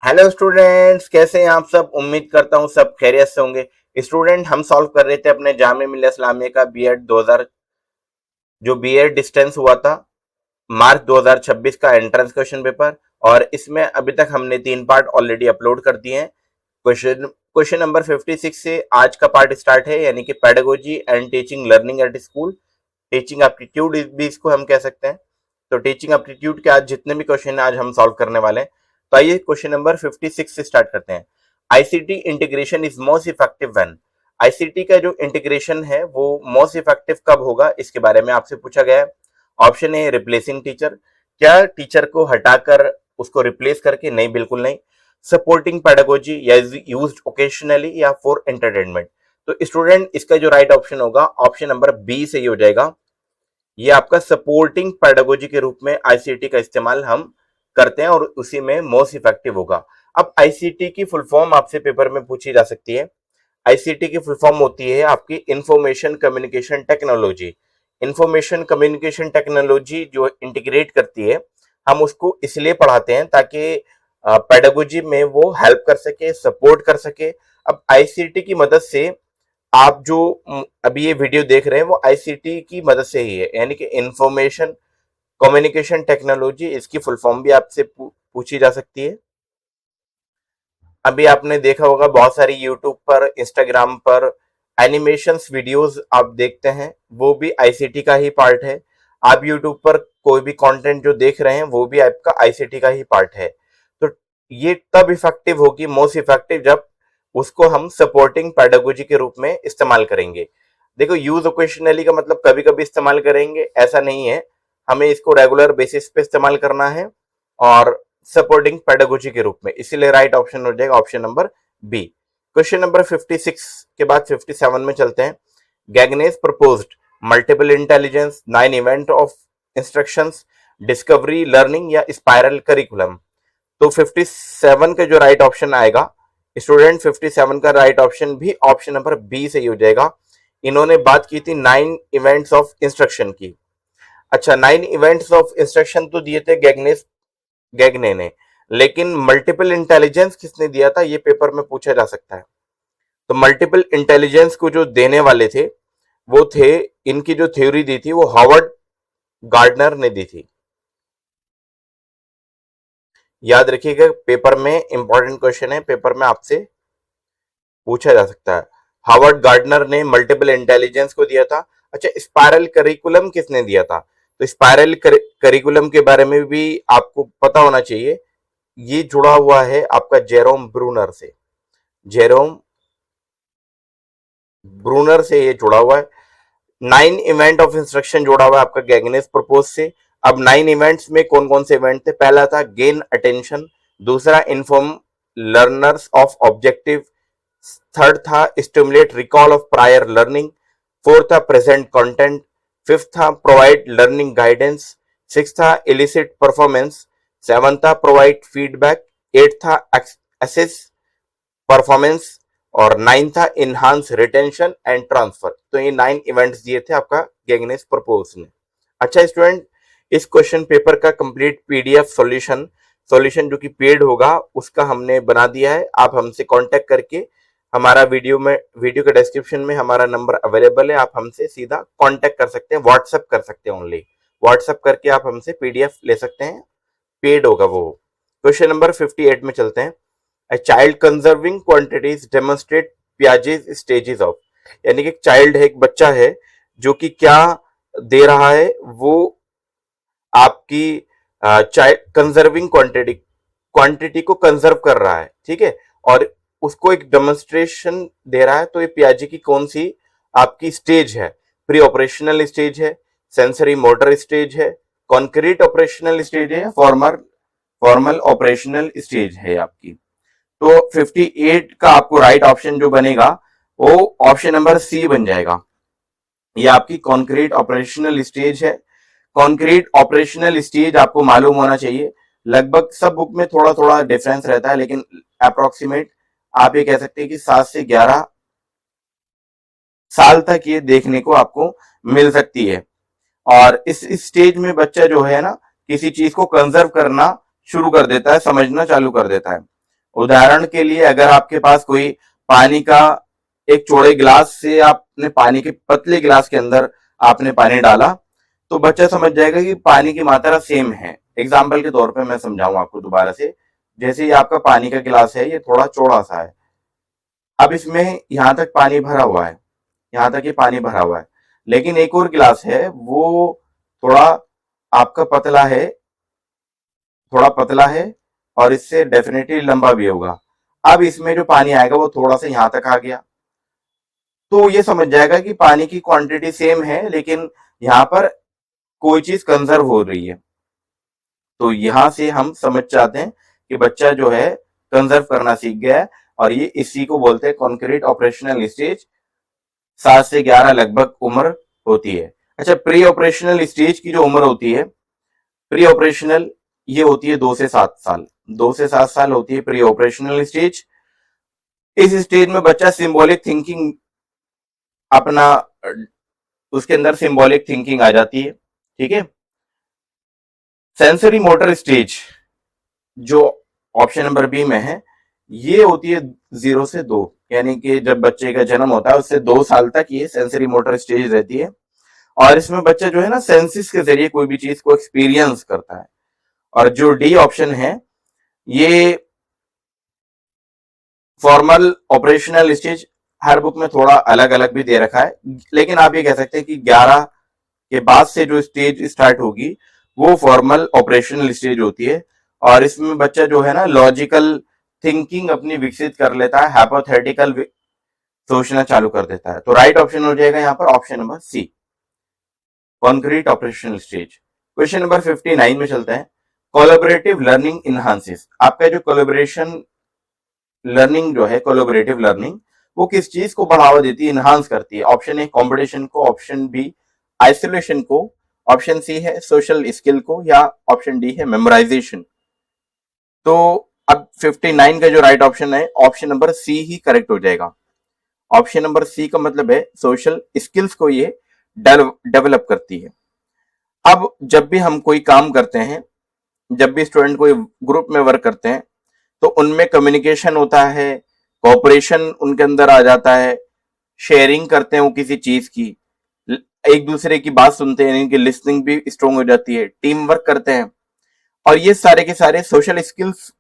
Hello students, कैसे हैं आप सब। उम्मीद करता हूं सब खैरियत से होंगे। स्टूडेंट, हम सॉल्व कर रहे थे अपने जामिया मिल्लिया इस्लामिया का बीएड 2000 जो बीएड डिस्टेंस हुआ था मार्च 2026 का एंट्रेंस क्वेश्चन पेपर। और इसमें अभी तक हमने 3 पार्ट ऑलरेडी अपलोड कर दिए हैं। क्वेश्चन क्वेश्चन नंबर 56 से आज का पार्ट स्टार्ट है, यानी कि pedagogy and teaching learning at school. Teaching aptitude भी इसको हम कह सकते हैं। तो टीचिंग एप्टीट्यूड के आज जितने भी क्वेश्चन आज हम सॉल्व करने वाले हैं। तो आइए क्वेश्चन नंबर 56 से स्टार्ट करते हैं। ICT integration is most effective when. ICT का जो इंटीग्रेशन है वो मोस्ट इफेक्टिव कब होगा, इसके बारे में आपसे पूछा गया है। ऑप्शन ए रिप्लेसिंग टीचर, क्या टीचर को हटाकर उसको रिप्लेस करके? नहीं, बिल्कुल नहीं। सपोर्टिंग पेडागोजी या यूज्ड ओकेशनली या फॉर एंटरटेनमेंट। तो स्टूडेंट, इसका जो राइट ऑप्शन होगा ऑप्शन नंबर बी सही हो जाएगा। ये आपका सपोर्टिंग पेडागोजी के रूप में आईसीटी का इस्तेमाल हम करते हैं और उसी में मोस्ट इफेक्टिव होगा। अब आईसीटी की फुल फॉर्म आपसे पेपर में पूछी जा सकती है। आईसीटी की फुल फॉर्म होती है आपकी information communication technology. Information communication technology जो इंटीग्रेट करती है, हम उसको इसलिए पढ़ाते हैं ताकि पेडागोजी में वो हेल्प कर सके, सपोर्ट कर सके। अब आईसीटी की मदद से आप जो अभी ये वीडियो देख रहे हैं वो आईसीटी की मदद से ही है, यानी कि इंफॉर्मेशन कम्युनिकेशन टेक्नोलॉजी। इसकी फुल फॉर्म भी आपसे पूछी जा सकती है। अभी आपने देखा होगा बहुत सारी यूट्यूब पर, इंस्टाग्राम पर एनिमेशंस वीडियोस आप देखते हैं, वो भी आईसीटी का ही पार्ट है। आप यूट्यूब पर कोई भी कंटेंट जो देख रहे हैं वो भी आपका आईसीटी का ही पार्ट है। तो ये तब इफेक्टिव होगी, मोस्ट इफेक्टिव, जब उसको हम सपोर्टिंग पेडागोजी के रूप में इस्तेमाल करेंगे। देखो, यूज ओकेशनली का मतलब कभी कभी इस्तेमाल करेंगे ऐसा नहीं है, हमें इसको रेगुलर बेसिस पे इस्तेमाल करना है और सपोर्टिंग पेडागोजी के रूप में। इसीलिए राइट ऑप्शन हो जाएगा option number b. Question number 56 के बाद 57 में चलते हैं। Gagne's proposed multiple intelligence, 9 event of instructions, discovery learning या स्पाइरल करिकुलम। तो 57 का जो राइट ऑप्शन आएगा स्टूडेंट, 57 का राइट ऑप्शन भी ऑप्शन नंबर बी से ही हो जाएगा। इन्होंने बात की थी 9 इवेंट्स ऑफ इंस्ट्रक्शन की। अच्छा, 9 इवेंट्स ऑफ इंस्ट्रक्शन तो दिए थे गैगने ने, लेकिन मल्टीपल इंटेलिजेंस किसने दिया था ये पेपर में पूछा जा सकता है। तो मल्टीपल इंटेलिजेंस को जो देने वाले थे वो थे, इनकी जो थ्योरी दी थी वो हार्वर्ड गार्डनर ने दी थी। याद रखिएगा, पेपर में इंपॉर्टेंट क्वेश्चन है, पेपर में आपसे पूछा जा सकता है। हार्वर्ड गार्डनर ने मल्टीपल इंटेलिजेंस को दिया था। अच्छा, स्पाइरल करिकुलम किसने दिया था? तो स्पाइरल करिकुलम के बारे में भी आपको पता होना चाहिए। ये जुड़ा हुआ है आपका जेरोम ब्रूनर से। जेरोम ब्रूनर से ये जुड़ा हुआ है। 9 इवेंट ऑफ इंस्ट्रक्शन जोड़ा हुआ है आपका गैगनेस प्रपोज से। अब 9 इवेंट्स में कौन कौन से इवेंट थे? पहला था गेन अटेंशन, दूसरा inform learners of objective, third था stimulate recall of prior learning, fourth था प्रेजेंट कंटेंट, फिफ्थ था प्रोवाइड लर्निंग गाइडेंस, सिक्स था इलिसिट परफॉर्मेंस, सेवन था प्रोवाइड फीडबैक, एट था असेस परफॉर्मेंस और 9 था इनहांस रिटेंशन एंड ट्रांसफर। तो ये 9 इवेंट्स दिए थे आपका गैगनेस प्रपोज ने। अच्छा स्टूडेंट, इस क्वेश्चन पेपर का कंप्लीट पीडीएफ सॉल्यूशन जो कि पेड होगा उसका हमने बना दिया है। आप हमसे कांटेक्ट करके, हमारा वीडियो के डिस्क्रिप्शन में हमारा नंबर अवेलेबल है, आप हमसे सीधा कांटेक्ट कर सकते हैं, व्हाट्सएप कर सकते हैं। ओनली व्हाट्सएप करके आप हमसे पीडीएफ ले सकते हैं, पेड होगा वो। क्वेश्चन नंबर 58 में चलते हैं। A child conserving quantities demonstrate Piaget's stages of, यानी कि चाइल्ड है, एक बच्चा है जो कि क्या दे रहा है, वो आपकी कंजर्विंग क्वांटिटी को कंजर्व कर रहा है, ठीक है, और उसको एक डेमोन्स्ट्रेशन दे रहा है। तो ये पियाजे की कौन सी आपकी स्टेज है? प्री ऑपरेशनल स्टेज है, सेंसरी मोटर स्टेज है, कॉन्क्रीट ऑपरेशनल स्टेज है, फॉर्मल ऑपरेशनल स्टेज है आपकी। तो 58 का आपको राइट ऑप्शन जो बनेगा वो ऑप्शन नंबर सी बन जाएगा। ये आपकी कॉन्क्रीट ऑपरेशनल स्टेज है। कॉन्क्रीट ऑपरेशनल स्टेज आपको मालूम होना चाहिए, लगभग सब बुक में थोड़ा थोड़ा डिफरेंस रहता है, लेकिन अप्रोक्सीमेट आप ये कह सकते हैं कि 7 से 11 साल तक ये देखने को आपको मिल सकती है। और इस स्टेज में बच्चा जो है ना, किसी चीज को कंजर्व करना शुरू कर देता है, समझना चालू कर देता है। उदाहरण के लिए अगर आपके पास कोई पानी का एक चौड़े गिलास से आपने पानी के पतले गिलास के अंदर आपने पानी डाला, तो बच्चा समझ जाएगा कि पानी की मात्रा सेम है। एग्जाम्पल के तौर पे मैं समझाऊं आपको दोबारा से। जैसे ये आपका पानी का गिलास है, ये थोड़ा चौड़ा सा है। अब इसमें यहां तक पानी भरा हुआ है, यहां तक ये पानी भरा हुआ है। लेकिन एक और गिलास है, वो थोड़ा आपका पतला है, थोड़ा पतला है और इससे डेफिनेटली लंबा भी होगा। अब इसमें जो पानी आएगा वो थोड़ा सा यहां तक आ गया, तो ये समझ जाएगा कि पानी की क्वांटिटी सेम है, लेकिन यहाँ पर कोई चीज कंजर्व हो रही है। तो यहां से हम समझ जाते हैं कि बच्चा जो है कंजर्व करना सीख गया है, और ये इसी को बोलते हैं कॉन्क्रीट ऑपरेशनल स्टेज। 7 से 11 लगभग उम्र होती है। अच्छा, प्री ऑपरेशनल स्टेज की जो उम्र होती है, प्री ऑपरेशनल, ये होती है 2 से 7 साल। 2 से 7 साल होती है प्री ऑपरेशनल स्टेज। इस स्टेज में बच्चा सिंबॉलिक थिंकिंग अपना, उसके अंदर सिंबॉलिक थिंकिंग आ जाती है। ठीक है। सेंसरी मोटर स्टेज जो ऑप्शन नंबर बी में है, ये होती है 0 से 2, यानी कि जब बच्चे का जन्म होता है उससे 2 साल तक ये सेंसरी मोटर स्टेज रहती है। और इसमें बच्चा जो है ना सेंसिस के जरिए कोई भी चीज को एक्सपीरियंस करता है। और जो डी ऑप्शन है, ये फॉर्मल ऑपरेशनल स्टेज, हर बुक में थोड़ा अलग अलग भी दे रखा है, लेकिन आप ये कह सकते हैं कि 11 के बाद से जो स्टेज स्टार्ट होगी वो फॉर्मल ऑपरेशनल स्टेज होती है। और इसमें बच्चा जो है ना लॉजिकल थिंकिंग अपनी विकसित कर लेता है, हाइपोथेटिकल सोचना चालू कर देता है। तो राइट ऑप्शन हो जाएगा यहाँ पर option number C, concrete operational stage. Question number 59 में चलते हैं। कोलैबोरेटिव लर्निंग इनहांसेस, आपका जो कोलैबोरेशन लर्निंग जो है, कोलैबोरेटिव लर्निंग, वो किस चीज को बढ़ावा देती है, इनहांस करती है? ऑप्शन ए कंपटीशन को, ऑप्शन बी आइसोलेशन को, ऑप्शन सी है सोशल स्किल को, या ऑप्शन डी है मेमोराइजेशन। तो अब 59 का जो राइट ऑप्शन है, ऑप्शन नंबर सी ही करेक्ट हो जाएगा। ऑप्शन नंबर सी का मतलब है सोशल स्किल्स को ये डेवलप करती है। अब जब भी हम कोई काम करते हैं, जब भी स्टूडेंट कोई ग्रुप में वर्क करते हैं, तो उनमें कम्युनिकेशन होता है, कोऑपरेशन उनके अंदर आ जाता है, शेयरिंग करते हैं वो किसी चीज की, एक दूसरे की बात सुनते हैं, इनकी लिसनिंग भी स्ट्रोंग हो जाती है, टीम वर्क करते हैं। और ये सारे के सारे सोशल स्किल्स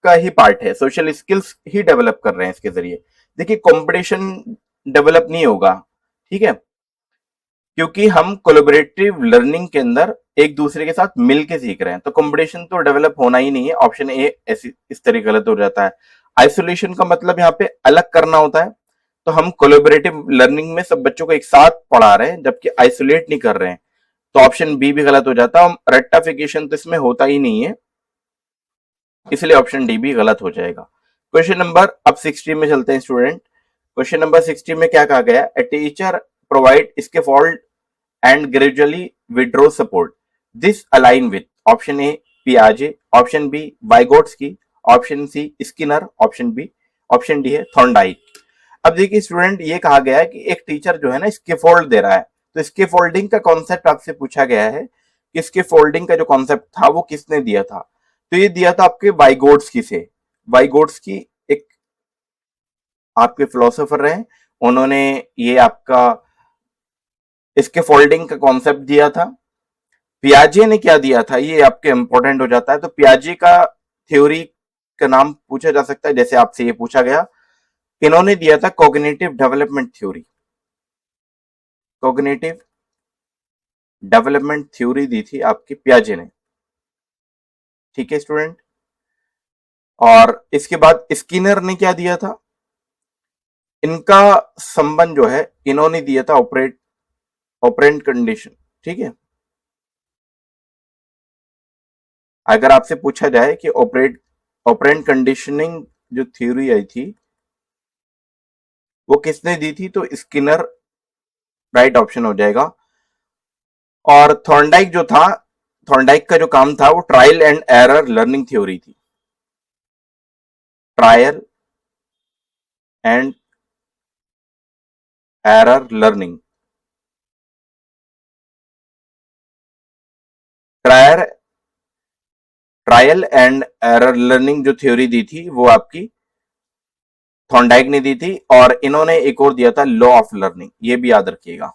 का ही पार्ट है, सोशल स्किल्स ही डेवलप कर रहे हैं इसके जरिए। देखिए कंपटीशन डेवलप नहीं होगा, ठीक है, क्योंकि हम कोलैबोरेटिव लर्निंग के अंदर एक दूसरे के साथ मिलके सीख रहे हैं, तो कंपटीशन तो डेवलप होना ही नहीं है। ऑप्शन ए ऐसी इस तरह गलत हो जाता है। आइसोलेशन का मतलब यहाँ पे अलग करना होता है, तो हम कोलैबोरेटिव लर्निंग में सब बच्चों को एक साथ पढ़ा रहे हैं, जबकि आइसोलेट नहीं कर रहे हैं, तो ऑप्शन बी भी गलत हो जाता है। रेक्टिफिकेशन तो इसमें होता ही नहीं है, इसलिए ऑप्शन डी भी गलत हो जाएगा। क्वेश्चन नंबर अब 60 में चलते हैं स्टूडेंट। क्वेश्चन नंबर 60 में क्या कहा गया? A teacher provide scaffold and gradually withdraw support. This align with option A Piaget, option B Vygotsky, option C Skinner, option B, option D है थॉर्नडाइक। अब देखिए स्टूडेंट, ये कहा गया है कि एक टीचर जो है ना स्कैफोल्ड दे रहा है, तो स्कैफोल्डिंग का कॉन्सेप्ट आपसे पूछा गया है कि स्कैफोल्डिंग का जो कॉन्सेप्ट था वो किसने दिया था? तो ये दिया था आपके वाइगोट्स्की से। वाइगोट्स्की एक आपके फिलोसोफर रहे, उन्होंने ये आपका इसके फोल्डिंग का कॉन्सेप्ट दिया था। पियाजे ने क्या दिया था, ये आपके इंपॉर्टेंट हो जाता है। तो पियाजे का थ्योरी का नाम पूछा जा सकता है, जैसे आपसे ये पूछा गया। इन्होंने दिया था cognitive development theory, cognitive development theory दी थी आपकी पियाजे ने। ठीक है स्टूडेंट। और इसके बाद स्किनर ने क्या दिया था? इनका संबंध जो है, इन्होंने दिया था ऑपरेंट कंडीशन। ठीक है, अगर आपसे पूछा जाए कि ऑपरेंट कंडीशनिंग जो थ्योरी आई थी वो किसने दी थी, तो स्किनर राइट ऑप्शन हो जाएगा। और थॉर्नडाइक जो था, थॉर्नडाइक का जो काम था वो trial and error learning theory थी। Trial and error learning, trial trial and error learning जो थ्योरी दी थी वो आपकी थॉर्नडाइक ने दी थी, और इन्होंने एक और दिया था लॉ ऑफ लर्निंग, ये भी याद रखिएगा,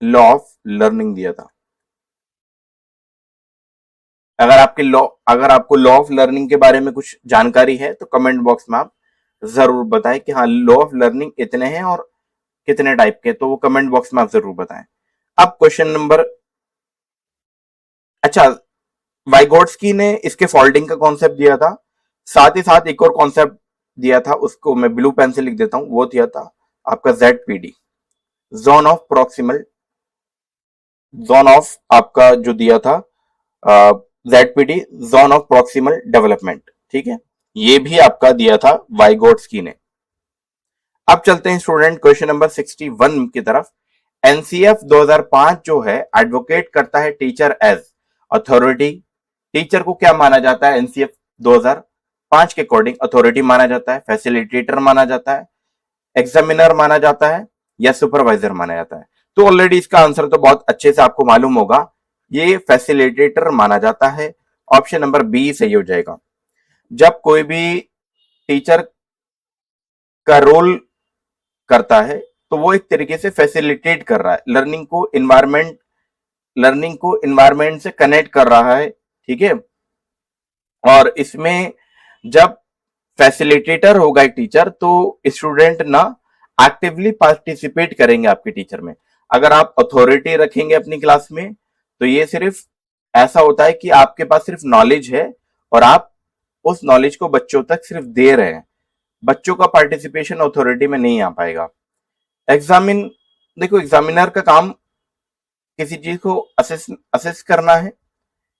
लॉ ऑफ लर्निंग दिया था। अगर आपको लॉ ऑफ लर्निंग के बारे में कुछ जानकारी है तो कमेंट बॉक्स में आप जरूर बताएं कि हाँ लॉ ऑफ लर्निंग इतने हैं और कितने टाइप के, तो वो कमेंट बॉक्स में आप जरूर बताएं। अब क्वेश्चन नंबर, अच्छा, वाइगोट्स्की ने इसके फोल्डिंग का कॉन्सेप्ट दिया था, साथ ही साथ एक और कॉन्सेप्ट दिया था, उसको मैं ब्लू पेन से लिख देता हूं, वो दिया था आपका ZPD, zone of proximal, zone of आपका जो दिया था ZPD, zone of proximal development, ठीक है, ये भी आपका दिया था वाइगोट्स्की ने। अब चलते हैं स्टूडेंट क्वेश्चन नंबर 61 की तरफ। एनसीएफ 2005 जो है एडवोकेट करता है टीचर एज अथॉरिटी। टीचर को क्या माना जाता है एनसीएफ 2005 के अकॉर्डिंग? अथॉरिटी माना जाता है, फैसिलिटेटर माना जाता है, एग्जामिनर माना जाता है, या सुपरवाइजर माना जाता है? तो ऑलरेडी इसका आंसर तो बहुत अच्छे से आपको मालूम होगा, ये फैसिलिटेटर माना जाता है। ऑप्शन नंबर बी सही हो जाएगा। जब कोई भी टीचर का रोल करता है तो वो एक तरीके से फैसिलिटेट कर रहा है, लर्निंग को इन्वायरमेंट से कनेक्ट कर रहा है, ठीक है। और इसमें जब फैसिलिटेटर होगा एक टीचर तो स्टूडेंट ना एक्टिवली पार्टिसिपेट करेंगे आपके टीचर में। अगर आप अथॉरिटी रखेंगे अपनी क्लास में तो ये सिर्फ ऐसा होता है कि आपके पास सिर्फ नॉलेज है और आप उस नॉलेज को बच्चों तक सिर्फ दे रहे हैं, बच्चों का पार्टिसिपेशन अथॉरिटी में नहीं आ पाएगा। देखो, एग्जामिनर का काम किसी चीज को असेस करना है,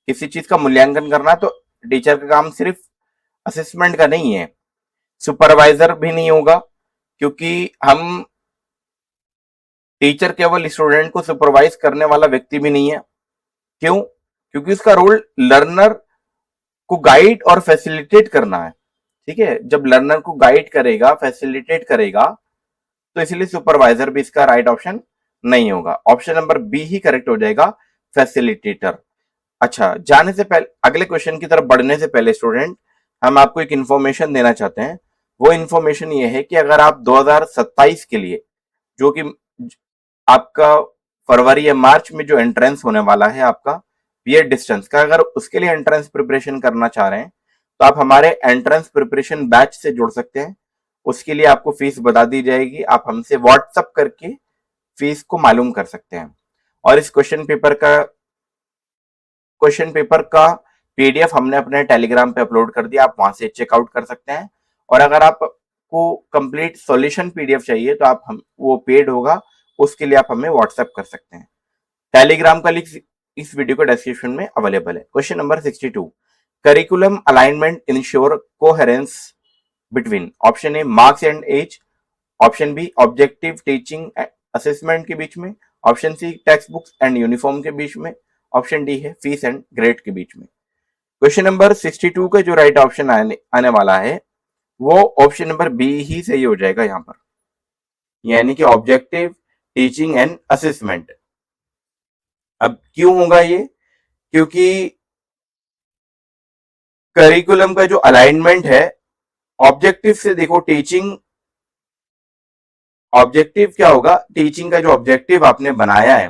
किसी चीज का मूल्यांकन करना है, तो टीचर का काम सिर्फ असेसमेंट का नहीं है। सुपरवाइजर भी नहीं होगा, क्योंकि हम टीचर केवल स्टूडेंट को सुपरवाइज करने वाला व्यक्ति भी नहीं है। क्यों? क्योंकि उसका रोल लर्नर को गाइड और फैसिलिटेट करना है, ठीक है। जब लर्नर को गाइड करेगा, फैसिलिटेट करेगा, तो इसलिए सुपरवाइजर भी इसका राइट ऑप्शन नहीं होगा। ऑप्शन नंबर बी ही करेक्ट हो जाएगा, फैसिलिटेटर। अच्छा, जाने से पहले अगले क्वेश्चन की तरफ बढ़ने से पहले स्टूडेंट हम आपको एक इंफॉर्मेशन देना चाहते हैं। वो इंफॉर्मेशन ये है कि अगर आप 2027 के लिए, जो कि आपका फरवरी या मार्च में जो एंट्रेंस होने वाला है आपका बीएड डिस्टेंस का, अगर उसके लिए एंट्रेंस प्रिपरेशन करना चाह रहे हैं तो आप हमारे एंट्रेंस प्रिपरेशन बैच से जुड़ सकते हैं। उसके लिए आपको फीस बता दी जाएगी, आप हमसे व्हाट्सएप करके फीस को मालूम कर सकते हैं। और इस क्वेश्चन पेपर का पीडीएफ हमने अपने टेलीग्राम पे अपलोड कर दिया, आप वहां से चेकआउट कर सकते हैं। और अगर आपको कंप्लीट सॉल्यूशन पीडीएफ चाहिए तो वो पेड होगा, उसके लिए आप हमें व्हाट्सएप कर सकते हैं। टेलीग्राम का लिंक इस वीडियो के डिस्क्रिप्शन में अवेलेबल है। Question number 62, curriculum alignment ensure coherence between option A marks and age, option B objective teaching assessment के बीच में, option C text books and uniform के बीच में, ऑप्शन डी है फीस एंड ग्रेड के बीच में। क्वेश्चन नंबर 62 का जो राइट ऑप्शन आने वाला है वो ऑप्शन नंबर बी ही सही हो जाएगा यहां पर, यानी कि ऑब्जेक्टिव टीचिंग एंड असेसमेंट। अब क्यों होगा ये? क्योंकि करिकुलम का जो अलाइनमेंट है ऑब्जेक्टिव से, देखो ऑब्जेक्टिव क्या होगा, टीचिंग का जो ऑब्जेक्टिव आपने बनाया है,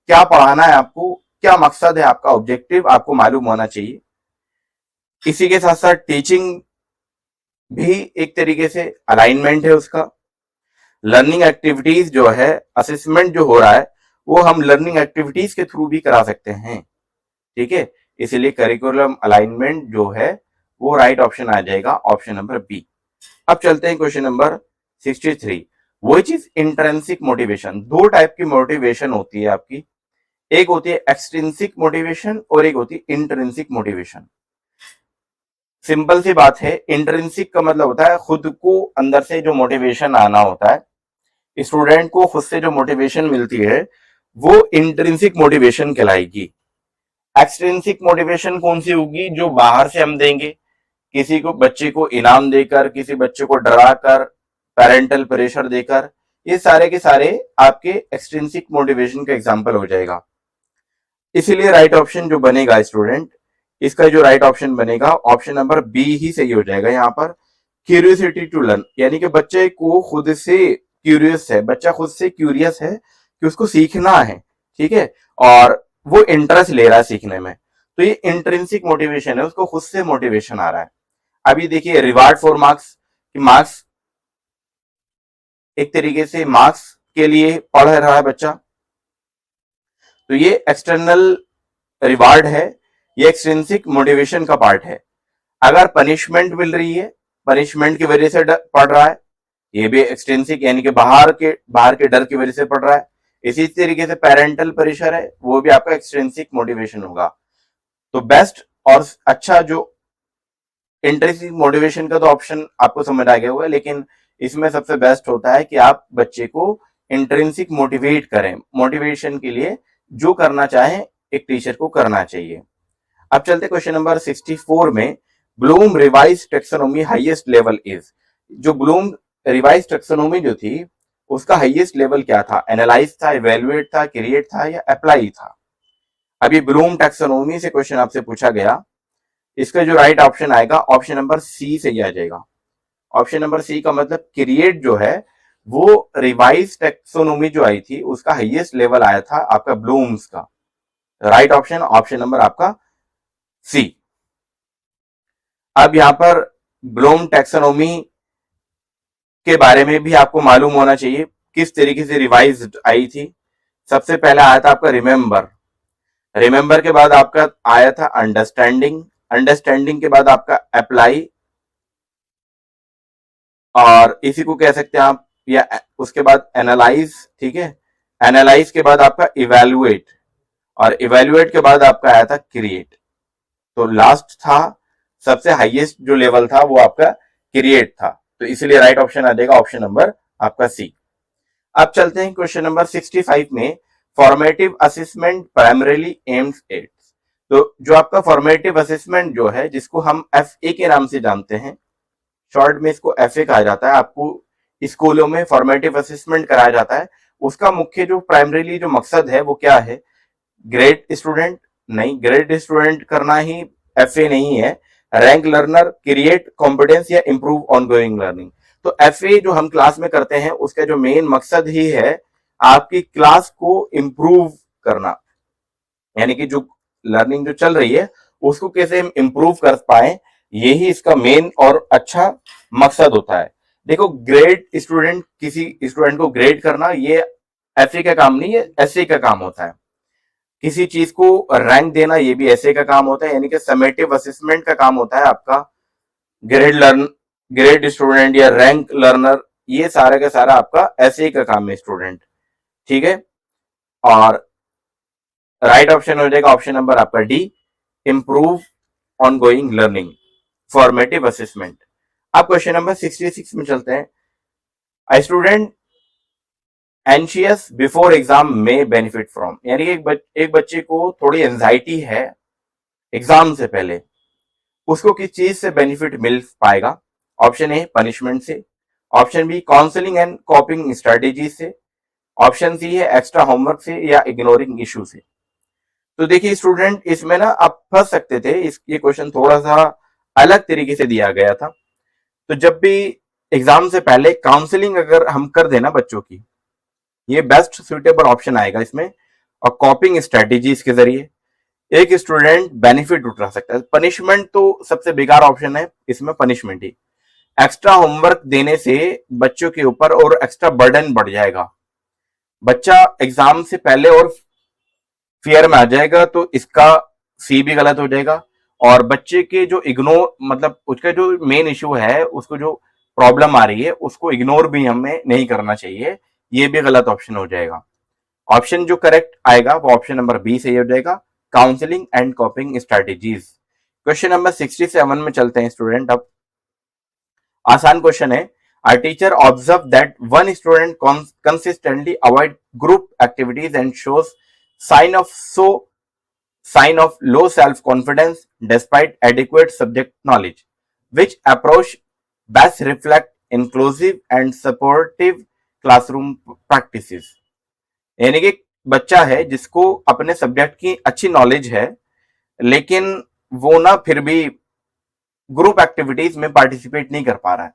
क्या पढ़ाना है आपको, क्या मकसद है आपका, ऑब्जेक्टिव आपको मालूम होना चाहिए। इसी के साथ साथ टीचिंग भी एक तरीके से अलाइनमेंट है उसका। लर्निंग एक्टिविटीज जो है, असेसमेंट जो हो रहा है वो हम लर्निंग एक्टिविटीज के थ्रू भी करा सकते हैं, ठीक है। इसलिए करिकुलम अलाइनमेंट जो है वो राइट ऑप्शन आ जाएगा, ऑप्शन नंबर बी। अब चलते हैं question number 63, which is intrinsic motivation. दो टाइप की मोटिवेशन होती है आपकी, एक होती है एक्सट्रिंसिक मोटिवेशन और एक होती है इंट्रिंसिक मोटिवेशन। सिंपल सी बात है, इंट्रिंसिक का मतलब होता है खुद को अंदर से जो मोटिवेशन आना होता है, स्टूडेंट को खुद से जो मोटिवेशन मिलती है वो इंट्रिंसिक मोटिवेशन कहलाएगी। एक्सट्रिंसिक मोटिवेशन कौन सी होगी? जो बाहर से हम देंगे, किसी को बच्चे को इनाम देकर, किसी बच्चे को डराकर, पेरेंटल प्रेशर देकर, ये सारे के सारे आपके एक्सट्रिंसिक मोटिवेशन का एग्जाम्पल हो जाएगा। इसीलिए राइट ऑप्शन जो बनेगा स्टूडेंट, इसका जो राइट ऑप्शन बनेगा ऑप्शन नंबर बी ही सही हो जाएगा यहाँ पर। क्यूरियोसिटी टू लर्न, यानी कि बच्चे को खुद से क्यूरियस है, बच्चा खुद से क्यूरियस है कि उसको सीखना है, ठीक है, और वो इंटरेस्ट ले रहा है सीखने में, तो ये इंट्रिंसिक मोटिवेशन है, उसको खुद से मोटिवेशन आ रहा है। अभी देखिए रिवार्ड फॉर मार्क्स, कि मार्क्स एक तरीके से मार्क्स के लिए पढ़ रहा है बच्चा, तो ये एक्सटर्नल रिवार्ड है, ये एक्सट्रिंसिक मोटिवेशन का पार्ट है। अगर पनिशमेंट मिल रही है, पनिशमेंट की वजह से पढ़ रहा है, ये भी एक्सट्रिंसिक, यानी कि बाहर के डर की वजह से पढ़ रहा है। इसी तरीके से पेरेंटल प्रेशर है, वो भी आपका एक्सट्रिंसिक मोटिवेशन होगा। तो बेस्ट और अच्छा जो इंट्रिंसिक मोटिवेशन का तो ऑप्शन आपको समझ आ गया होगा, लेकिन इसमें सबसे बेस्ट होता है कि आप बच्चे को इंट्रिंसिक मोटिवेट करें, मोटिवेशन के लिए जो करना चाहें एक टीचर को करना चाहिए। अब चलते क्वेश्चन नंबर 64 में, Bloom revise taxonomy highest level is. जो ब्लूम रिवाइज टेक्सोनोमी जो थी उसका हाईएस्ट लेवल क्या था? एनालाइज था, इवेल्युएट था, क्रिएट था या अप्लाई था? अभी ब्लूम टेक्सोनोमी से क्वेश्चन आपसे पूछा गया, इसका जो राइट ऑप्शन आएगा ऑप्शन नंबर सी से ही आ जाएगा। ऑप्शन नंबर सी का मतलब क्रिएट जो है वो रिवाइज टेक्सोनोमी जो आई थी उसका हाईएस्ट लेवल आया था आपका ब्लूम्स का। राइट ऑप्शन ऑप्शन नंबर आपका सी। अब यहां पर ब्लूम टैक्सोनॉमी के बारे में भी आपको मालूम होना चाहिए, किस तरीके से रिवाइज आई थी। सबसे पहले आया था आपका रिमेंबर, रिमेंबर के बाद आपका आया था अंडरस्टैंडिंग, अंडरस्टैंडिंग के बाद आपका अप्लाई, और इसी को कह सकते हैं आप, या उसके बाद एनालाइज, ठीक है, एनालाइज के बाद आपका इवेल्युएट, और इवेल्युएट के बाद आपका आया था क्रिएट। तो लास्ट था, सबसे हाईएस्ट जो लेवल था वो आपका क्रिएट था, तो इसलिए राइट ऑप्शन आ जाएगा ऑप्शन नंबर आपका सी। अब चलते हैं क्वेश्चन नंबर 65 में, formative assessment primarily aims at. तो जो आपका फॉर्मेटिव असेसमेंट जो है, जिसको हम FA के नाम से जानते हैं, शॉर्ट में इसको FA कहा जाता है, आपको स्कूलों में फॉर्मेटिव असेसमेंट कराया जाता है। उसका मुख्य जो प्राइमरीली जो मकसद है वो क्या है? ग्रेड स्टूडेंट नहीं, ग्रेड स्टूडेंट करना ही FA नहीं है। रैंक लर्नर, क्रिएट कॉम्पिटेंस या इंप्रूव ऑनगोइंग लर्निंग। तो FA जो हम क्लास में करते हैं उसका जो मेन मकसद ही है आपकी क्लास को इंप्रूव करना, यानी कि जो लर्निंग जो चल रही है उसको कैसे हम इंप्रूव कर पाए, यही इसका मेन और अच्छा मकसद होता है। देखो ग्रेड स्टूडेंट, किसी स्टूडेंट को ग्रेड करना ये FA का काम नहीं है, SA का काम होता है। किसी चीज को रैंक देना ये भी ऐसे का काम होता है, यानी कि समेटिव असेसमेंट का काम होता है आपका। ग्रेड स्टूडेंट या रैंक लर्नर, ये सारा का सारा आपका ऐसे का काम है स्टूडेंट, ठीक है। और राइट ऑप्शन हो जाएगा ऑप्शन नंबर आपका D, improve on going learning, formative assessment. अब क्वेश्चन नंबर 66 में चलते हैं। स्टूडेंट एंशियस बिफोर एग्जाम में बेनिफिट फ्रॉम, यानी कि एक बच्चे को थोड़ी एंजाइटी है एग्जाम से पहले, उसको किस चीज से बेनिफिट मिल पाएगा? ऑप्शन ए पनिशमेंट से, option B counselling and coping strategy से, ऑप्शन सी है एक्स्ट्रा होमवर्क से या इग्नोरिंग इशू से। तो देखिए स्टूडेंट, इसमें ना आप फंस सकते थे, ये क्वेश्चन थोड़ा सा अलग तरीके से दिया गया था। तो जब भी एग्जाम से पहले काउंसलिंग अगर हम कर देना बच्चों की, ये बेस्ट सुटेबल ऑप्शन आएगा इसमें। और कॉपिंग स्ट्रेटेजीज के जरिए एक स्टूडेंट बेनिफिट उठा सकता है। पनिशमेंट तो सबसे बेकार ऑप्शन है इसमें, पनिशमेंट ही। एक्स्ट्रा होमवर्क देने से बच्चों के ऊपर और एक्स्ट्रा बर्डन बढ़ जाएगा, बच्चा एग्जाम से पहले और फियर में आ जाएगा, तो इसका सी भी गलत हो जाएगा। और बच्चे के जो इग्नोर, मतलब उसका जो मेन इश्यू है, उसको जो प्रॉब्लम आ रही है उसको इग्नोर भी हमें नहीं करना चाहिए, ये भी गलत ऑप्शन हो जाएगा। ऑप्शन जो करेक्ट आएगा वो ऑप्शन नंबर बी सही हो जाएगा, counselling and कॉपिंग strategies. Question number 67 में चलते हैं स्टूडेंट। अब आसान क्वेश्चन है। Our teacher observed that one student consistently avoid group activities and shows sign of low self-confidence despite adequate subject knowledge. Which approach best reflect inclusive and supportive classroom practices? यानी कि बच्चा है जिसको अपने subject की अच्छी knowledge है, लेकिन वो ना फिर भी ग्रुप एक्टिविटीज में पार्टिसिपेट नहीं कर पा रहा है।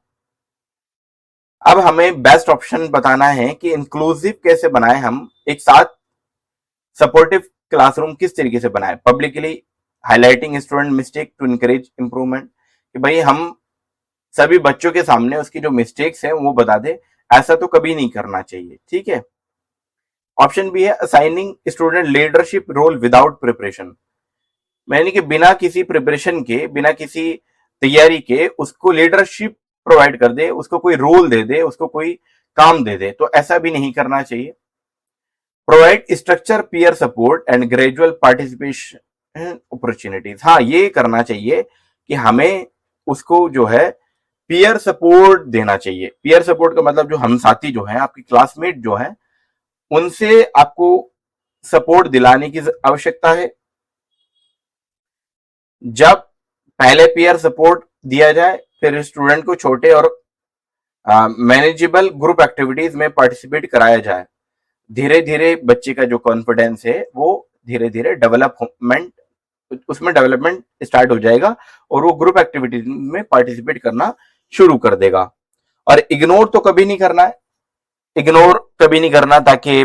अब हमें बेस्ट ऑप्शन बताना है कि इंक्लूसिव कैसे बनाए, हम एक साथ सपोर्टिव क्लासरूम किस तरीके से बनाए, publicly highlighting student mistake to encourage improvement, कि भाई हम सभी बच्चों के सामने उसकी जो मिस्टेक्स हैं वो बता दे, ऐसा तो कभी नहीं करना चाहिए, ठीक है। ऑप्शन बी है assigning student leadership role without preparation, यानी कि बिना किसी प्रिपरेशन के, बिना किसी तैयारी के उसको लीडरशिप प्रोवाइड कर दे, उसको कोई रोल दे दे, उसको कोई काम दे दे, तो ऐसा भी नहीं करना चाहिए। Provide structure peer support and gradual participation opportunities, हाँ ये करना चाहिए कि हमें उसको जो है पीयर सपोर्ट देना चाहिए। पीयर सपोर्ट का मतलब जो हम साथी जो है, आपके क्लासमेट जो है, उनसे आपको सपोर्ट दिलाने की आवश्यकता है। जब पहले पीयर सपोर्ट दिया जाए, फिर स्टूडेंट को छोटे और मैनेजेबल ग्रुप एक्टिविटीज में पार्टिसिपेट कराया जाए, धीरे धीरे बच्चे का जो कॉन्फिडेंस है वो धीरे धीरे डेवलपमेंट स्टार्ट हो जाएगा और वो ग्रुप एक्टिविटीज में पार्टिसिपेट करना शुरू कर देगा। और इग्नोर तो कभी नहीं करना है, इग्नोर कभी नहीं करना, ताकि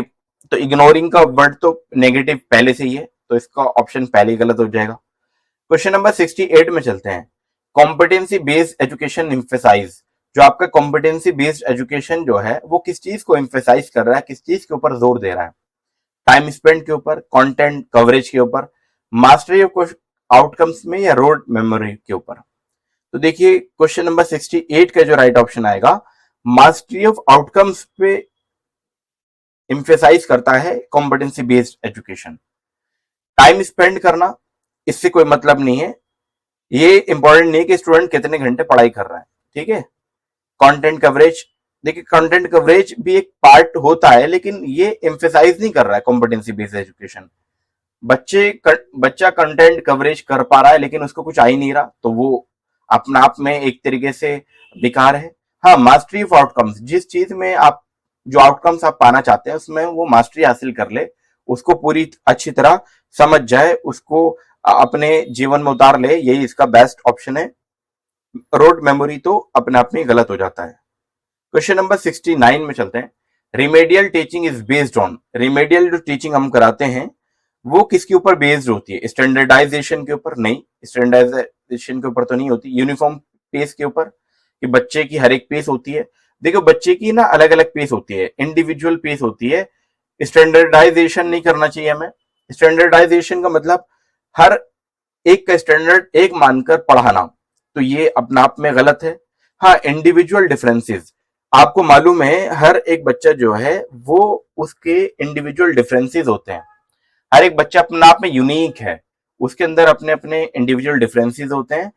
तो इग्नोरिंग का वर्ड तो नेगेटिव पहले से ही है, तो इसका ऑप्शन पहले ही गलत हो जाएगा। क्वेश्चन नंबर 68 में चलते हैं। कॉम्पिटेंसी बेस्ड एजुकेशन एम्फेसाइज, जो आपका कॉम्पिटेंसी बेस्ड एजुकेशन जो है वो किस चीज को एम्फेसाइज कर रहा है, किस चीज के ऊपर जोर दे रहा है? टाइम स्पेंड के ऊपर, कंटेंट कवरेज के ऊपर, मास्टरी ऑफ आउटकम्स में, या रोड मेमोरी के ऊपर? तो देखिए क्वेश्चन नंबर 68 का जो राइट ऑप्शन आएगा, मास्टरी ऑफ आउटकम्स पे एम्फेसाइज करता है competency based education. Time spend करना, इससे कोई मतलब नहीं है, ये इंपॉर्टेंट नहीं है कि स्टूडेंट कितने घंटे पढ़ाई कर रहा है, ठीक है। कंटेंट कवरेज, देखिए कंटेंट कवरेज भी एक पार्ट होता है, लेकिन ये एम्फेसाइज नहीं कर रहा है कॉम्पिटेंसी बेस्ड एजुकेशन। बच्चा कंटेंट कवरेज कर पा रहा है लेकिन उसको कुछ आ ही नहीं रहा, तो वो अपना आप में एक तरीके से बेकार है। हाँ, मास्टरी ऑफ आउटकम्स, जिस चीज में आप जो आउटकम्स आप पाना चाहते हैं उसमें वो मास्टरी हासिल कर ले, उसको पूरी अच्छी तरह समझ जाए, उसको अपने जीवन में उतार ले, यही इसका बेस्ट ऑप्शन है। रोड मेमोरी तो अपने आप में गलत हो जाता है। क्वेश्चन नंबर 69 में चलते हैं। Remedial teaching is based on, remedial जो टीचिंग हम कराते हैं वो किसके ऊपर बेस्ड होती है? स्टैंडर्डाइजेशन के ऊपर? नहीं, स्टैंडर्डाइजेशन के ऊपर तो नहीं होती। यूनिफॉर्म पेस के ऊपर, कि बच्चे की हर एक पेस होती है। देखो बच्चे की ना अलग अलग पेस होती है, इंडिविजुअल पेस होती है। स्टैंडर्डाइजेशन नहीं करना चाहिए हमें। स्टैंडर्डाइजेशन का मतलब हर एक का स्टैंडर्ड एक मानकर पढ़ाना, तो ये अपने आप में गलत है। हाँ, इंडिविजुअल डिफरेंसेस, आपको मालूम है हर एक बच्चा जो है वो उसके इंडिविजुअल डिफरेंसेस होते हैं। हर एक बच्चा अपने आप में यूनिक है, उसके अंदर अपने अपने इंडिविजुअल डिफरेंसेस होते हैं।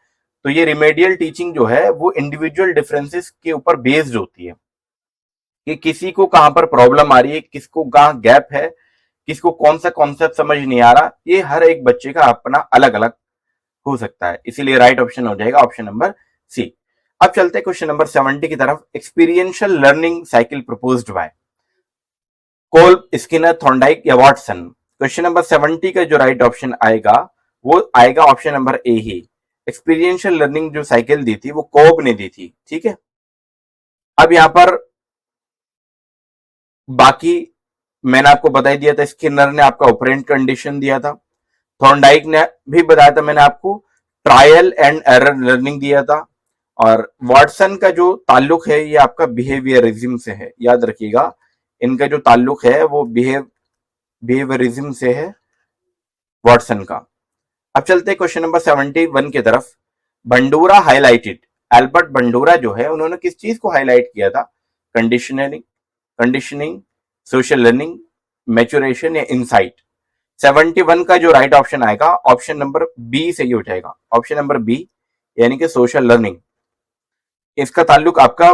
तो ये रिमेडियल टीचिंग जो है वो इंडिविजुअल डिफरेंसेस के ऊपर बेस्ड होती है, कि किसी को कहां पर प्रॉब्लम आ रही है, किसको कहां गैप है, किसको कौन सा कॉन्सेप्ट समझ नहीं आ रहा, ये हर एक बच्चे का अपना अलग अलग हो सकता है। इसीलिए राइट ऑप्शन हो जाएगा ऑप्शन नंबर सी। अब चलते हैं क्वेश्चन नंबर 70 की तरफ। Experiential learning cycle proposed by Kolb, Skinner, Thorndike या वॉटसन? क्वेश्चन नंबर 70 का जो राइट ऑप्शन आएगा वो आएगा option number A he. Experiential learning जो साइकिल दी थी वो कोब ने दी थी, ठीक है। अब यहां पर बाकी मैंने आपको बता ही दिया था, स्किनर ने आपका ऑपरेंट कंडीशन दिया था, थॉर्नडाइक ने भी बताया था मैंने आपको ट्रायल एंड एरर लर्निंग दिया था, और वॉटसन का जो ताल्लुक है ये आपका बिहेवियरिज्म से है। याद रखिएगा, इनका जो ताल्लुक है वो बिहेवियरिज्म से है वॉटसन का। अब चलते हैं क्वेश्चन नंबर 71 की तरफ। बंडूरा हाईलाइटेड, एल्बर्ट बंडूरा जो है उन्होंने किस चीज को हाईलाइट किया था? कंडीशनिंग, सोशल लर्निंग, मैच्योरेशन या इनसाइट? 71 का जो राइट ऑप्शन आएगा ऑप्शन नंबर बी से ही हो जाएगा, ऑप्शन नंबर बी, यानी कि सोशल लर्निंग। इसका ताल्लुक आपका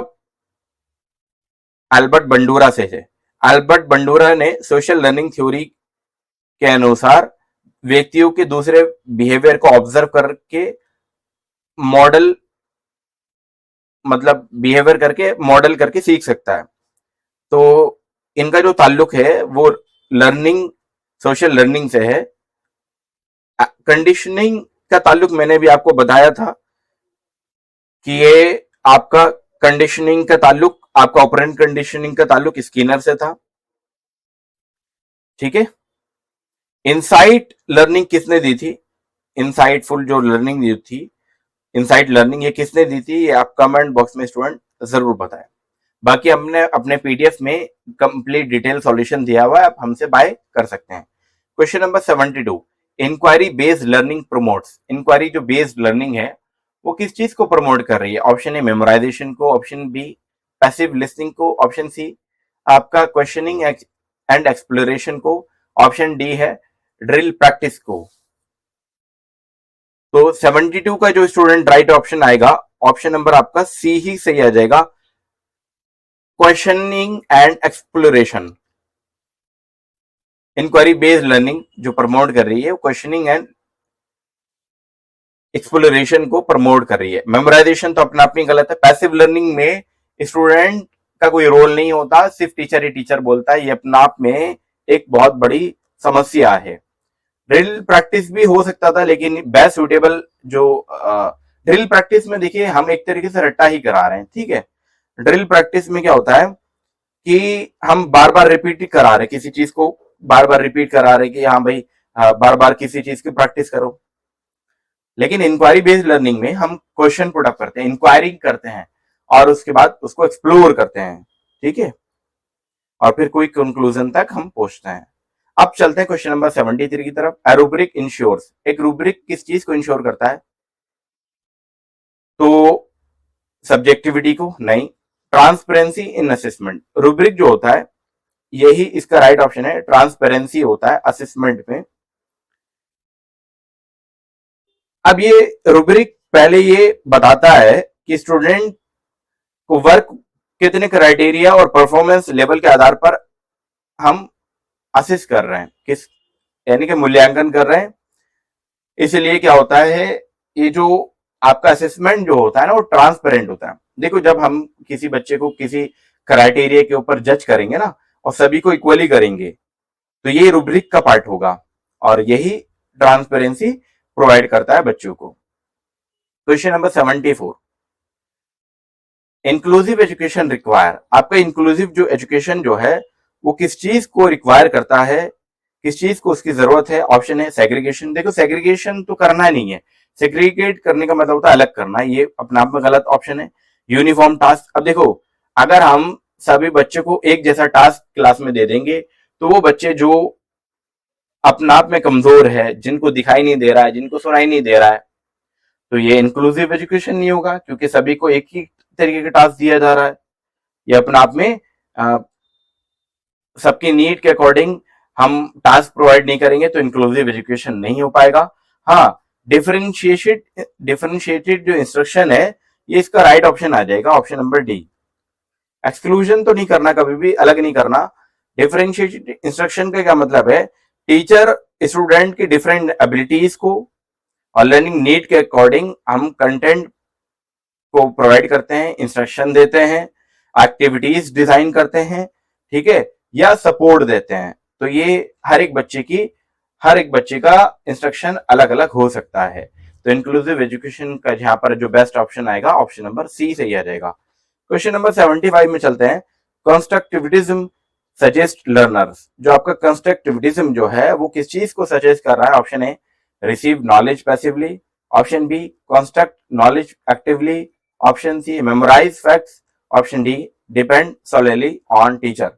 एल्बर्ट बंडूरा से है। एल्बर्ट बंडूरा ने सोशल लर्निंग थ्योरी के अनुसार व्यक्तियों के दूसरे बिहेवियर को ऑब्जर्व करके मॉडल, मतलब बिहेवियर करके मॉडल करके सीख सकता है। तो इनका जो ताल्लुक है वो लर्निंग, सोशल लर्निंग से है। कंडीशनिंग का ताल्लुक मैंने भी आपको बताया था कि ये आपका कंडीशनिंग का ताल्लुक, आपका ऑपरेंट कंडीशनिंग का ताल्लुक स्किनर से था। ठीक है, इनसाइट लर्निंग किसने दी थी? इनसाइटफुल जो लर्निंग दी थी, इनसाइट लर्निंग, ये किसने दी थी? ये आप कमेंट बॉक्स में स्टूडेंट जरूर बताएं। बाकी हमने अपने पीडीएफ में कंप्लीट डिटेल सॉल्यूशन दिया हुआ है, आप हमसे बाय कर सकते हैं। Question number 72, inquiry based learning promotes. Inquiry जो बेस्ड लर्निंग है वो किस चीज को प्रमोट कर रही है? ऑप्शन ए मेमोराइजेशन को, ऑप्शन बी पैसिव लिसनिंग को, ऑप्शन सी आपका क्वेश्चनिंग एंड एक्सप्लोरेशन को, ऑप्शन डी है ड्रिल प्रैक्टिस को। तो 72 का जो स्टूडेंट राइट ऑप्शन आएगा, ऑप्शन नंबर आपका सी ही सही आ जाएगा, questioning and exploration. Inquiry based learning जो प्रमोट कर रही है वो क्वेश्चनिंग एंड एक्सप्लोरेशन को प्रमोट कर रही है। मेमोराइजेशन तो अपना अपनी गलत है। पैसिव लर्निंग में स्टूडेंट का कोई रोल नहीं होता, सिर्फ टीचर ही टीचर बोलता है, ये अपना आप में एक बहुत बड़ी समस्या है। ड्रिल प्रैक्टिस भी हो सकता था, लेकिन बेस्ट सुटेबल जो ड्रिल प्रैक्टिस में देखिए हम एक तरीके से रट्टा ही करा रहे हैं। ठीक है, ड्रिल प्रैक्टिस में क्या होता है कि हम बार बार रिपीट करा रहे, किसी चीज को बार बार रिपीट करा रहे कि हाँ भाई बार बार किसी चीज की प्रैक्टिस करो। लेकिन इंक्वायरी बेस्ड लर्निंग में हम क्वेश्चन पुट अप करते हैं, इंक्वायरी करते हैं और उसके बाद उसको एक्सप्लोर करते हैं। ठीक है, और फिर कोई कंक्लूजन तक हम पहुंचते हैं। अब चलते हैं क्वेश्चन नंबर 73 की तरफ। ए रूब्रिक इंश्योर्स, एक रूब्रिक किस चीज को इंश्योर करता है? तो सब्जेक्टिविटी को नहीं, ट्रांसपेरेंसी इन असेसमेंट। रूब्रिक जो होता है यही इसका राइट ऑप्शन है, ट्रांसपेरेंसी होता है असेसमेंट में। अब ये रूब्रिक पहले ये बताता है कि स्टूडेंट को वर्क कितने क्राइटेरिया और परफॉर्मेंस लेवल के आधार पर हम असिस कर रहे हैं, किस यानी कि मूल्यांकन कर रहे हैं। इसलिए क्या होता है, ये जो आपका असेसमेंट जो होता है ना वो ट्रांसपेरेंट होता है। देखो जब हम किसी बच्चे को किसी क्राइटेरिया के ऊपर जज करेंगे ना और सभी को इक्वली करेंगे तो ये रूब्रिक का पार्ट होगा और यही ट्रांसपेरेंसी प्रोवाइड करता है बच्चों को। Question number 74, inclusive education require. आपका इंक्लूसिव जो एजुकेशन जो है वो किस चीज को रिक्वायर करता है, किस चीज को उसकी जरूरत है? ऑप्शन है सेग्रीगेशन। देखो सेग्रीगेशन तो करना नहीं है, सेग्रीगेट करने का मतलब होता है अलग करना, ये अपने आप में गलत ऑप्शन है। यूनिफॉर्म टास्क, अब देखो अगर हम सभी बच्चों को एक जैसा टास्क क्लास में दे देंगे तो वो बच्चे जो अपने आप में कमजोर है, जिनको दिखाई नहीं दे रहा है, जिनको सुनाई नहीं दे रहा है, तो ये इंक्लूसिव एजुकेशन नहीं होगा क्योंकि सभी को एक ही तरीके का टास्क दिया जा रहा है। ये अपने आप में सबकी नीड के अकॉर्डिंग हम टास्क प्रोवाइड नहीं करेंगे तो इंक्लूसिव एजुकेशन नहीं हो पाएगा। हाँ, डिफरेंशिएटेड जो इंस्ट्रक्शन है ये इसका राइट ऑप्शन आ जाएगा, ऑप्शन नंबर डी। एक्सक्लूजन तो नहीं करना, कभी भी अलग नहीं करना। डिफरेंशिएटेड इंस्ट्रक्शन का क्या मतलब है? टीचर स्टूडेंट की डिफरेंट एबिलिटीज को और लर्निंग नीड के अकॉर्डिंग हम कंटेंट को प्रोवाइड करते हैं, इंस्ट्रक्शन देते हैं, एक्टिविटीज डिजाइन करते हैं, ठीक है, या सपोर्ट देते हैं। तो ये हर एक बच्चे का इंस्ट्रक्शन अलग अलग हो सकता है। तो इंक्लूसिव एजुकेशन का जहां पर जो बेस्ट ऑप्शन आएगा ऑप्शन नंबर सी सही आ जाएगा। क्वेश्चन नंबर 75 में चलते हैं। Constructivism suggest learners. जो आपका कंस्ट्रक्टिविज्म जो है वो किस चीज को सजेस्ट कर रहा है? Option A receive knowledge passively, option B construct knowledge actively, option C memorise facts, option D depend solely on teacher.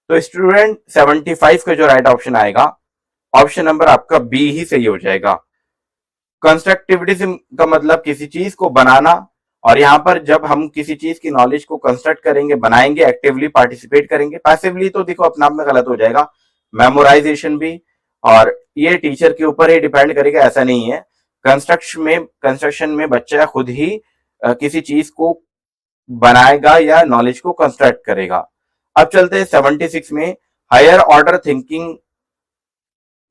तो स्टूडेंट 75 का जो राइट ऑप्शन आएगा ऑप्शन नंबर आपका बी ही सही हो जाएगा। कंस्ट्रक्टिविज्म का मतलब किसी चीज को बनाना, और यहां पर जब हम किसी चीज की नॉलेज को कंस्ट्रक्ट करेंगे, बनाएंगे, एक्टिवली पार्टिसिपेट करेंगे। पैसिवली तो देखो अपने आप में गलत हो जाएगा, मेमोराइजेशन भी, और ये टीचर के ऊपर ही डिपेंड करेगा, ऐसा नहीं है। कंस्ट्रक्शन में बच्चा खुद ही किसी चीज को बनाएगा या नॉलेज को कंस्ट्रक्ट करेगा। अब चलते हैं 76 में। हायर ऑर्डर थिंकिंग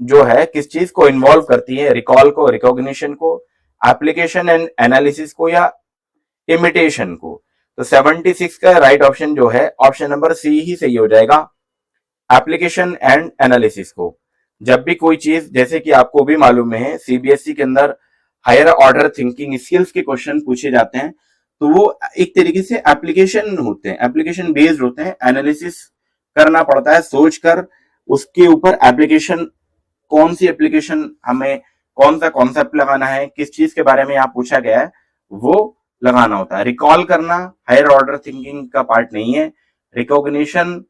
जो है किस चीज को इन्वॉल्व करती है? रिकॉल को, रिकॉग्निशन को, एप्लीकेशन एंड एनालिसिस को, या इमिटेशन को। तो 76 का राइट ऑप्शन जो है ऑप्शन नंबर सी ही सही हो जाएगा, एप्लीकेशन एंड एनालिसिस को। जब भी कोई चीज, जैसे कि आपको भी मालूम है सीबीएसई के अंदर हायर ऑर्डर थिंकिंग स्किल्स के क्वेश्चन पूछे जाते हैं, तो वो एक तरीके से एप्लीकेशन होते हैं, एप्लीकेशन बेस्ड होते हैं। एनालिसिस करना पड़ता है सोचकर, उसके ऊपर एप्लीकेशन, कौन सी एप्लीकेशन हमें कौन सा कॉन्सेप्ट लगाना है, किस चीज के बारे में यहाँ पूछा गया है वो लगाना होता है। रिकॉल करना हायर ऑर्डर थिंकिंग का पार्ट नहीं है। रिकॉग्निशन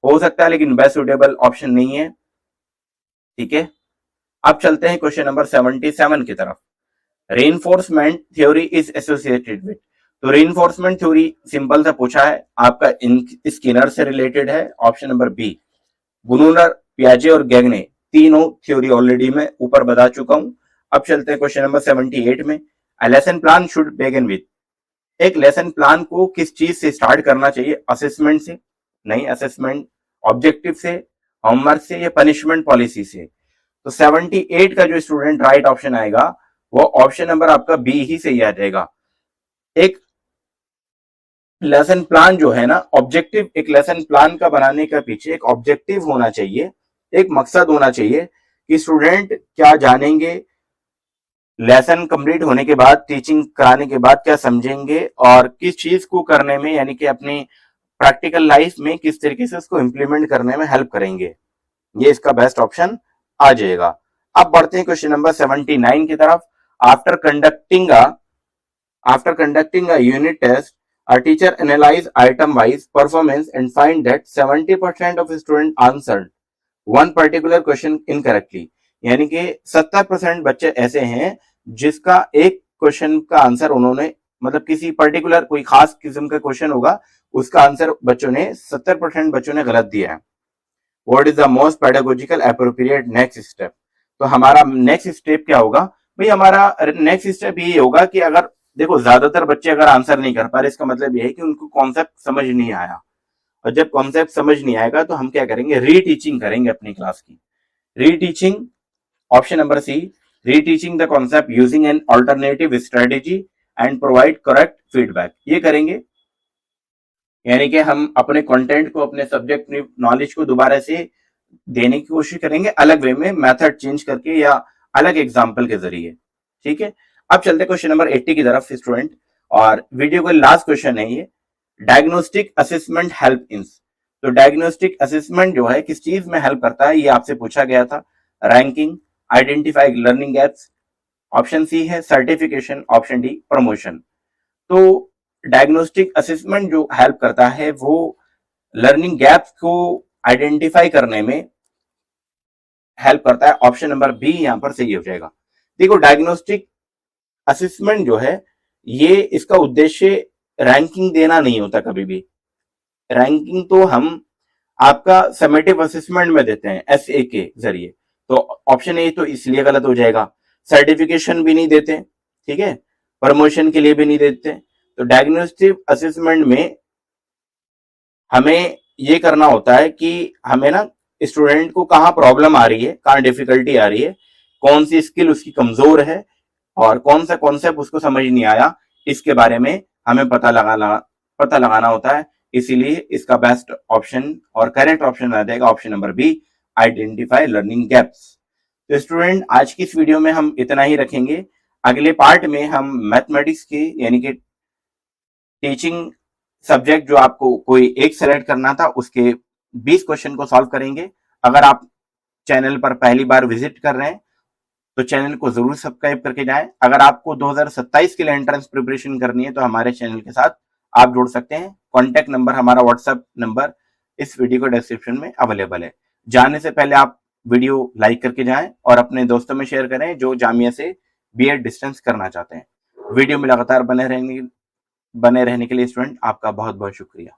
हो सकता है लेकिन बेस्ट सुटेबल ऑप्शन नहीं है। ठीक है, अब चलते हैं क्वेश्चन नंबर 77 की तरफ। Reinforcement theory is associated with, तो रेनफोर्समेंट थ्योरी सिंपल सा पूछा है, आपका स्किनर से रिलेटेड है, ऑप्शन नंबर बी। ब्रूनर, पियाजे और गैगने तीनों थ्योरी ऑलरेडी मैं ऊपर बता चुका हूं। अब चलते हैं क्वेश्चन नंबर 78 में। A lesson plan should begin with, एक लेसन प्लान को किस चीज से स्टार्ट करना चाहिए? असेसमेंट से? नहीं, असेसमेंट ऑब्जेक्टिव से, होमवर्क से या पनिशमेंट पॉलिसी से? तो 78 का जो स्टूडेंट राइट ऑप्शन आएगा वो ऑप्शन नंबर आपका बी ही सही आ जाएगा। एक लेसन प्लान जो है ना, ऑब्जेक्टिव, एक लेसन प्लान का बनाने का पीछे एक ऑब्जेक्टिव होना चाहिए, एक मकसद होना चाहिए कि स्टूडेंट क्या जानेंगे, लेसन कंप्लीट होने के बाद, टीचिंग कराने के बाद क्या समझेंगे और किस चीज को करने में, यानी कि अपनी प्रैक्टिकल लाइफ में किस तरीके से उसको इंप्लीमेंट करने में हेल्प करेंगे। ये इसका बेस्ट ऑप्शन आ जाएगा। अब बढ़ते हैं क्वेश्चन नंबर 79 की तरफ। After conducting a unit test, a teacher analyze item wise performance and find that 70% of student answered one particular question incorrectly, यानी कि 70% बच्चे ऐसे हैं जिसका एक क्वेश्चन का आंसर उन्होंने, मतलब किसी पर्टिकुलर कोई खास किस्म का क्वेश्चन होगा उसका आंसर बच्चों ने 70% बच्चों ने गलत दिया है। What is the most pedagogical appropriate next step, तो हमारा नेक्स्ट स्टेप क्या होगा भाई? हमारा नेक्स्ट स्टेप ये होगा कि अगर देखो ज्यादातर बच्चे अगर आंसर नहीं कर पा रहे, इसका मतलब ये है कि उनको कॉन्सेप्ट समझ नहीं आया, और जब कॉन्सेप्ट समझ नहीं आएगा तो हम क्या करेंगे? रीटीचिंग करेंगे अपनी क्लास की। Reteaching, option number C, reteaching the concept using an alternative strategy and provide correct feedback, ये करेंगे। यानी कि हम अपने कंटेंट को, अपने सब्जेक्ट नॉलेज को दोबारा से देने की कोशिश करेंगे, अलग वे में, मेथड चेंज करके या अलग एग्जाम्पल के जरिए। ठीक है, अब चलते क्वेश्चन नंबर 80 की तरफ स्टूडेंट, और वीडियो का लास्ट क्वेश्चन है ये। डायग्नोस्टिक असेसमेंट हेल्प इन, तो डायग्नोस्टिक असेसमेंट जो है किस चीज में हेल्प करता है, ये आपसे पूछा गया था। Ranking, identify learning gaps, option C है सर्टिफिकेशन, ऑप्शन डी प्रमोशन। तो डायग्नोस्टिक असेसमेंट जो हेल्प करता है वो लर्निंग गैप्स को आइडेंटिफाई करने में हेल्प करता है। ऑप्शन नंबर बी यहां पर सही हो जाएगा। देखो, डायग्नोस्टिक असेसमेंट जो है ये, इसका उद्देश्य रैंकिंग देना नहीं होता कभी भी। रैंकिंग तो हम आपका समेटिव असेसमेंट में देते हैं एसए के जरिए, तो ऑप्शन ए तो इसलिए गलत हो जाएगा। सर्टिफिकेशन भी नहीं देते, ठीक है, प्रमोशन के लिए भी नहीं देते। तो डायग्नोस्टिक असेसमेंट में हमें ये करना होता है कि हमें ना स्टूडेंट को कहाँ प्रॉब्लम आ रही है, कहाँ डिफिकल्टी आ रही है, कौन सी स्किल उसकी कमजोर है और कौन सा कॉन्सेप्ट उसको समझ नहीं आया, इसके बारे में हमें पता लगाना होता है। इसीलिए इसका बेस्ट ऑप्शन और करेक्ट ऑप्शन आ जाएगा option number B, identify learning gaps. तो स्टूडेंट, आज की इस वीडियो में हम इतना ही रखेंगे। अगले पार्ट में हम मैथमेटिक्स के, यानी कि टीचिंग सब्जेक्ट जो आपको कोई एक सेलेक्ट करना था, उसके 20 क्वेश्चन को सॉल्व करेंगे। अगर आप चैनल पर पहली बार विजिट कर रहे हैं तो चैनल को जरूर सब्सक्राइब करके जाएं। अगर आपको 2027 के लिए एंट्रेंस प्रिपरेशन करनी है तो हमारे चैनल के साथ आप जुड़ सकते हैं। कॉन्टैक्ट नंबर, हमारा व्हाट्सएप नंबर इस वीडियो के डिस्क्रिप्शन में अवेलेबल है। जाने से पहले आप वीडियो लाइक करके जाएं और अपने दोस्तों में शेयर करें जो जामिया से बीएड डिस्टेंस करना चाहते हैं। वीडियो में लगातार बने रहने के लिए स्टूडेंट आपका बहुत बहुत शुक्रिया।